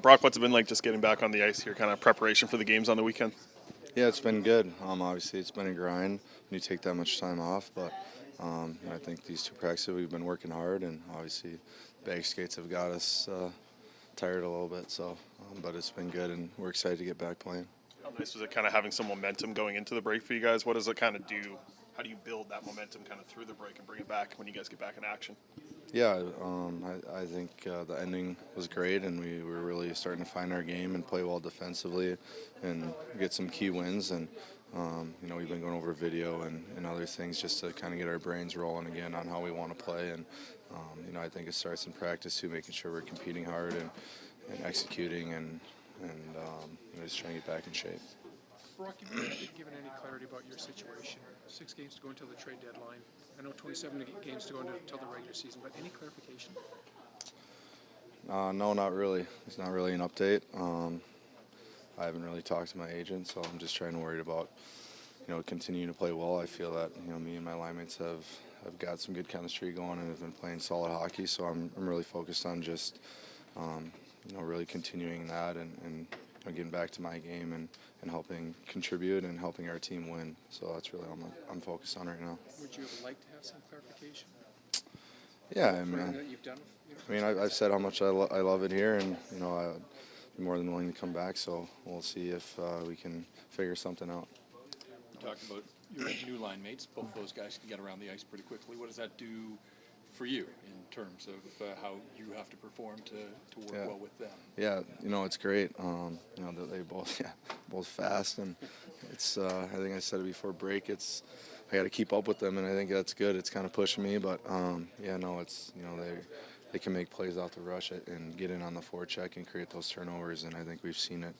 Brock, what's it been like just getting back on the ice here, kind of preparation for the games on the weekend? Yeah, it's been good. Obviously, it's been a grind when you take that much time off, but I think these two practices we've been working hard, and obviously, bag skates have got us tired a little bit. So, but it's been good, and we're excited to get back playing. How nice was it kind of having some momentum going into the break for you guys? What does it kind of do? How do you build that momentum kind of through the break and bring it back when you guys get back in action? Yeah, I think the ending was great, and we were really starting to find our game and play well defensively, and get some key wins. And we've been going over video and other things just to kind of get our brains rolling again on how we want to play. And I think it starts in practice too, making sure we're competing hard and executing and just trying to get back in shape. Brock, you haven't been given any clarity about your situation. 6 games to go until the trade deadline. I know 27 games to go until the regular season, but any clarification? No, not really. It's not really an update. I haven't really talked to my agent, so I'm just trying to worry about, continuing to play well. I feel that, me and my line mates have got some good chemistry going and have been playing solid hockey, so I'm really focused on just, really continuing that and getting back to my game and helping contribute and helping our team win. So that's really what I'm focused on right now. Would you have liked to have some clarification? Yeah, That you've done? I've said how much I love it here, and I'd be more than willing to come back. So we'll see if we can figure something out. You talked about your new line mates. Both of those guys can get around the ice pretty quickly. What does that do for you in terms of how you have to perform to work well with them? Yeah, it's great. That they both fast, and it's. I think I said it before break. I got to keep up with them, and I think that's good. It's kind of pushing me, but it's they can make plays off the rush and get in on the forecheck and create those turnovers, and I think we've seen it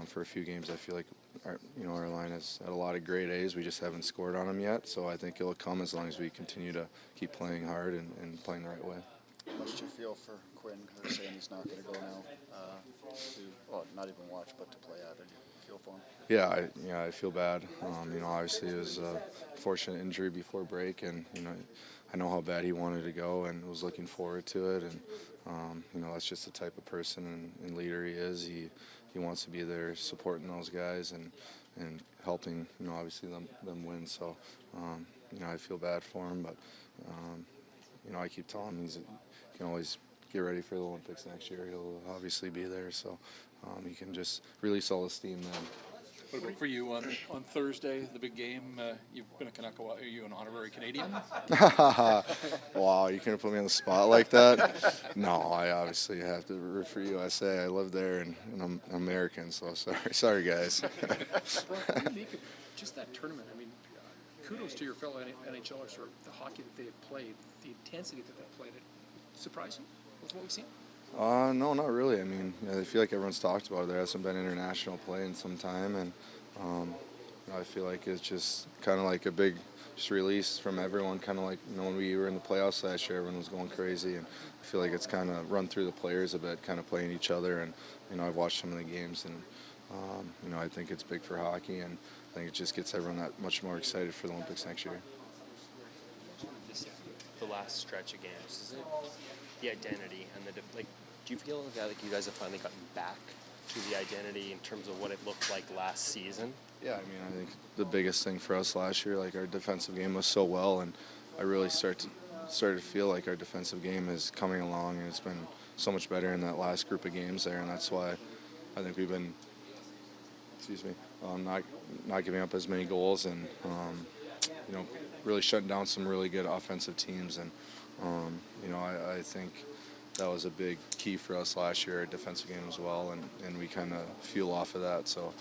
for a few games. I feel like our line has had a lot of great A's. We just haven't scored on them yet, so I think it'll come as long as we continue to keep playing hard and playing the right way. How much do you feel for Quinn? They're saying he's not going to go now not even watch, but to play out. Do you feel for him? Yeah, I feel bad. Obviously it was a fortunate injury before break, and I know how bad he wanted to go and was looking forward to it. And that's just the type of person and leader he is. He wants to be there supporting those guys and helping obviously them win. So I feel bad for him, but I keep telling him he can always get ready for the Olympics next year. He'll obviously be there, so he can just release all his steam then. What about for you on Thursday, the big game? You've been a Canuck. Are you an honorary Canadian? Wow, you can't put me on the spot like that. No, I obviously have to root for USA. I live there, and I'm American, so sorry guys. What do you make of just that tournament? I mean, kudos to your fellow NHLers for the hockey that they have played, the intensity that they've played. It surprised you with what we've seen? No, not really. I mean, I feel like everyone's talked about it. There hasn't been international play in some time, and I feel like it's just kind of like a big release from everyone. Kind of like when we were in the playoffs last year, everyone was going crazy, and I feel like it's kind of run through the players a bit, kind of playing each other. And I've watched some of the games, and I think it's big for hockey, and I think it just gets everyone that much more excited for the Olympics next year. The last stretch of games, is it the identity and do you feel that you guys have finally gotten back to the identity in terms of what it looked like last season? Yeah, I think the biggest thing for us last year, our defensive game was so well, and I really started to feel like our defensive game is coming along, and it's been so much better in that last group of games there, and that's why I think we've been, not giving up as many goals, and really shutting down some really good offensive teams, and I think that was a big key for us last year, our defensive game as well, and we kind of fuel off of that. So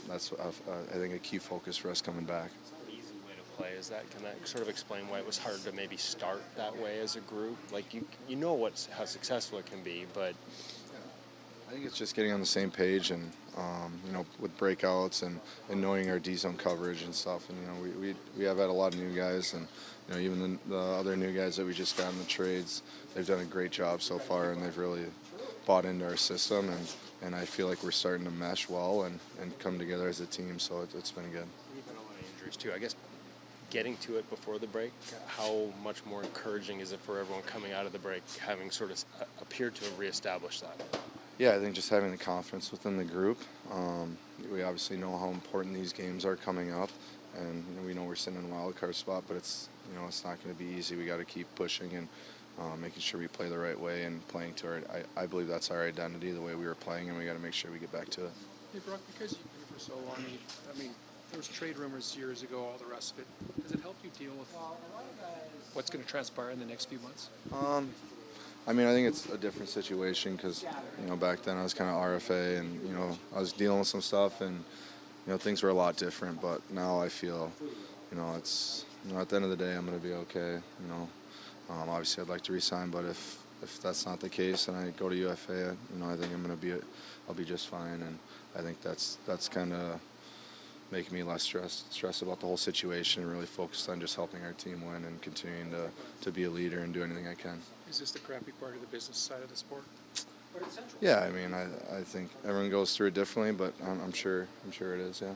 that's, I think, a key focus for us coming back. An easy way to play is that. Can that sort of explain why it was hard to maybe start that way as a group? How successful it can be, but I think it's just getting on the same page, and with breakouts and knowing our D-zone coverage and stuff. And we have had a lot of new guys, and even the other new guys that we just got in the trades, they've done a great job so far, and they've really bought into our system, and I feel like we're starting to mesh well and come together as a team. So it's been good. you've had a lot of injuries too. I guess getting to it before the break, how much more encouraging is it for everyone coming out of the break, having sort of appeared to have reestablished that? Yeah, I think just having the confidence within the group. We obviously know how important these games are coming up, and we know we're sitting in a wild card spot, but it's it's not going to be easy. We got to keep pushing and making sure we play the right way and playing to our. I believe that's our identity, the way we were playing, and we got to make sure we get back to it. Hey, Brock, because you've been here for so long, I mean, there was trade rumors years ago, all the rest of it. Has it helped you deal with what's going to transpire in the next few months? I mean, I think it's a different situation because, back then I was kind of RFA and, I was dealing with some stuff and, things were a lot different. But now I feel, it's, at the end of the day, I'm going to be okay. Obviously I'd like to resign, but if that's not the case and I go to UFA, I think I'll be just fine. And I think that's kind of making me less stressed about the whole situation and really focused on just helping our team win and continuing to be a leader and do anything I can. Is this the crappy part of the business side of the sport? Yeah, I mean, I think everyone goes through it differently, but I'm sure it is, yeah.